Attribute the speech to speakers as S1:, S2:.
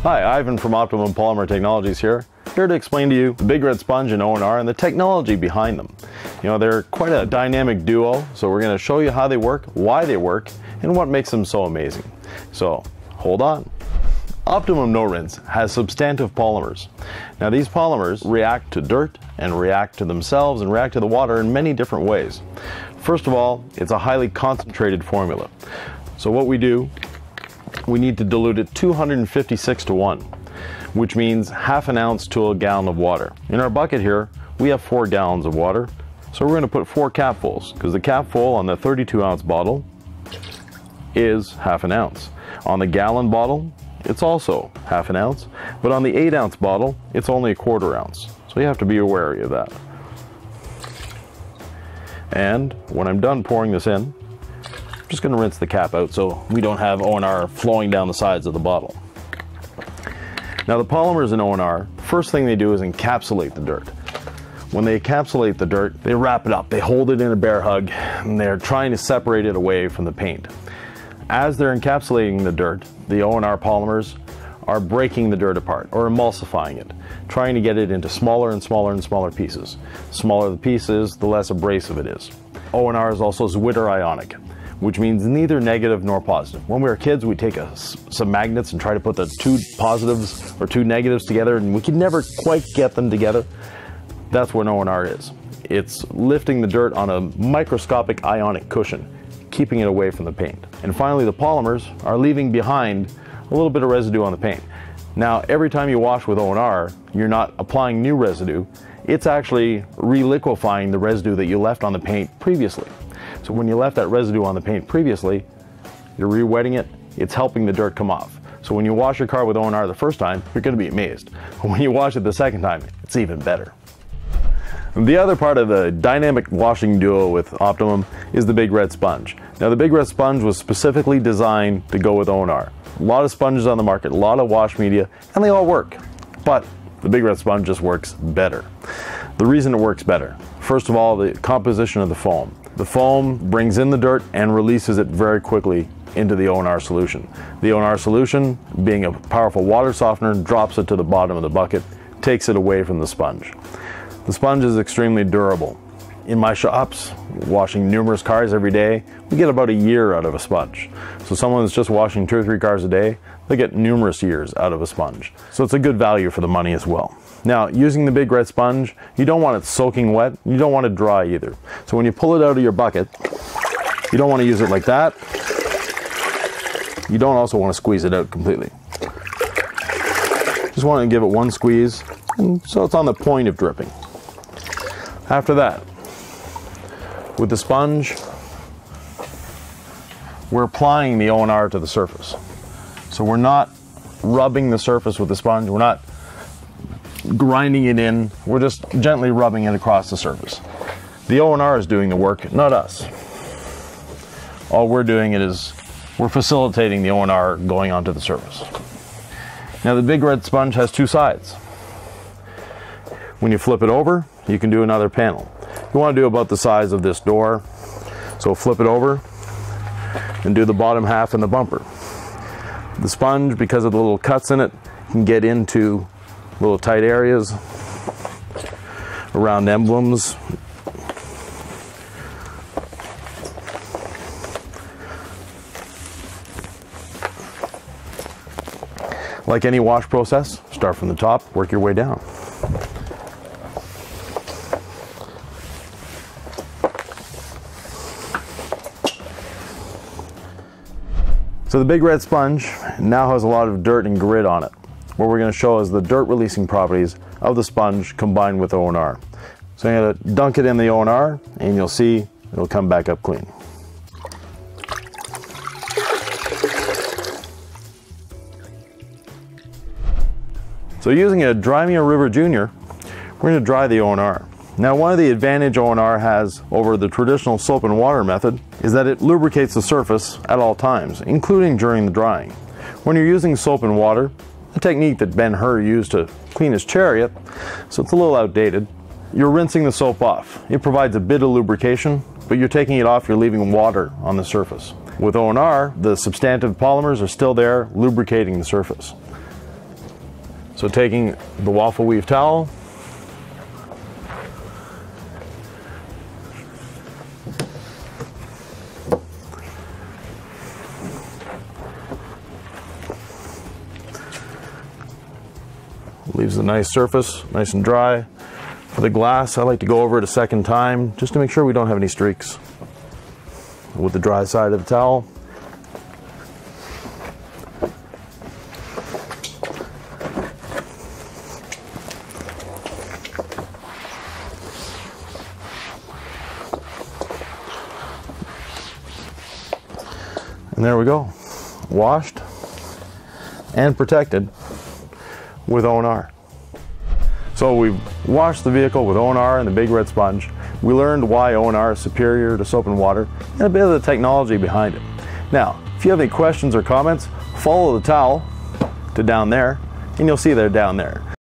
S1: Hi, Ivan from Optimum Polymer Technologies here to explain to you the Big Red Sponge and O&R and the technology behind them. You know, they're quite a dynamic duo, so we're going to show you how they work, why they work, and what makes them so amazing. So, hold on. Optimum No-Rinse has substantive polymers. Now these polymers react to dirt and react to themselves and react to the water in many different ways. First of all, it's a highly concentrated formula. So what we do, we need to dilute it 256 to 1, which means half an ounce to a gallon of water. In our bucket here, we have 4 gallons of water, so we're going to put 4 capfuls, because the capful on the 32-ounce bottle is half an ounce. On the gallon bottle, it's also half an ounce, but on the 8-ounce bottle, it's only a 1/4 ounce. So you have to be wary of that. And when I'm done pouring this in, I'm just going to rinse the cap out so we don't have O&R flowing down the sides of the bottle. Now the polymers in O&R, first thing they do is encapsulate the dirt. When they encapsulate the dirt, they wrap it up, they hold it in a bear hug, and they're trying to separate it away from the paint. As they're encapsulating the dirt, the O&R polymers are breaking the dirt apart or emulsifying it, trying to get it into smaller and smaller and smaller pieces. The smaller the pieces, the less abrasive it is. O&R is also Zwitter ionic, which means neither negative nor positive. When we were kids, we'd take some magnets and try to put the 2 positives or 2 negatives together, and we could never quite get them together. That's what O&R is. It's lifting the dirt on a microscopic ionic cushion, keeping it away from the paint. And finally, the polymers are leaving behind a little bit of residue on the paint. Now, every time you wash with O&R, you're not applying new residue. It's actually reliquefying the residue that you left on the paint previously. So when you left that residue on the paint previously, you're re-wetting it, it's helping the dirt come off. So when you wash your car with O&R the first time, you're going to be amazed. When you wash it the second time, it's even better. The other part of the dynamic washing duo with Optimum is the Big Red Sponge. Now the Big Red Sponge was specifically designed to go with O&R. A lot of sponges on the market, a lot of wash media, and they all work. But the Big Red Sponge just works better. The reason it works better, first of all, the composition of the foam. The foam brings in the dirt and releases it very quickly into the O&R solution. The O&R solution, being a powerful water softener, drops it to the bottom of the bucket, takes it away from the sponge. The sponge is extremely durable. In my shops, washing numerous cars every day, we get about a year out of a sponge. So someone that's just washing 2 or 3 cars a day, they get numerous years out of a sponge. So it's a good value for the money as well. Now, using the Big Red Sponge, you don't want it soaking wet, you don't want it dry either. So when you pull it out of your bucket, you don't want to use it like that. You don't also want to squeeze it out completely. Just want to give it one squeeze, and so it's on the point of dripping. After that, with the sponge, we're applying the O&R to the surface. So we're not rubbing the surface with the sponge, we're not grinding it in, we're just gently rubbing it across the surface. The O&R is doing the work, not us. All we're doing is we're facilitating the O&R going onto the surface. Now the Big Red Sponge has 2 sides. When you flip it over, you can do another panel. You want to do about the size of this door. So flip it over and do the bottom half and the bumper. The sponge, because of the little cuts in it, can get into little tight areas around emblems. Like any wash process, start from the top, work your way down. So the Big Red Sponge now has a lot of dirt and grit on it. What we're going to show is the dirt releasing properties of the sponge combined with O&R. So I'm going to dunk it in the O&R and you'll see it'll come back up clean. So using a Dry Me a River Junior, we're going to dry the O&R. Now one of the advantage O&R has over the traditional soap and water method is that it lubricates the surface at all times, including during the drying. When you're using soap and water, a technique that Ben-Hur used to clean his Chariot, so it's a little outdated, you're rinsing the soap off. It provides a bit of lubrication, but you're taking it off, you're leaving water on the surface. With O&R, the substantive polymers are still there, lubricating the surface. So taking the waffle weave towel, leaves a nice surface, nice and dry. For the glass, I like to go over it a second time just to make sure we don't have any streaks. With the dry side of the towel, and there we go, washed and protected with O&R. So we've washed the vehicle with O&R and the big red sponge. We learned why O&R is superior to soap and water and a bit of the technology behind it. Now, if you have any questions or comments, follow the towel to down there and you'll see they're down there.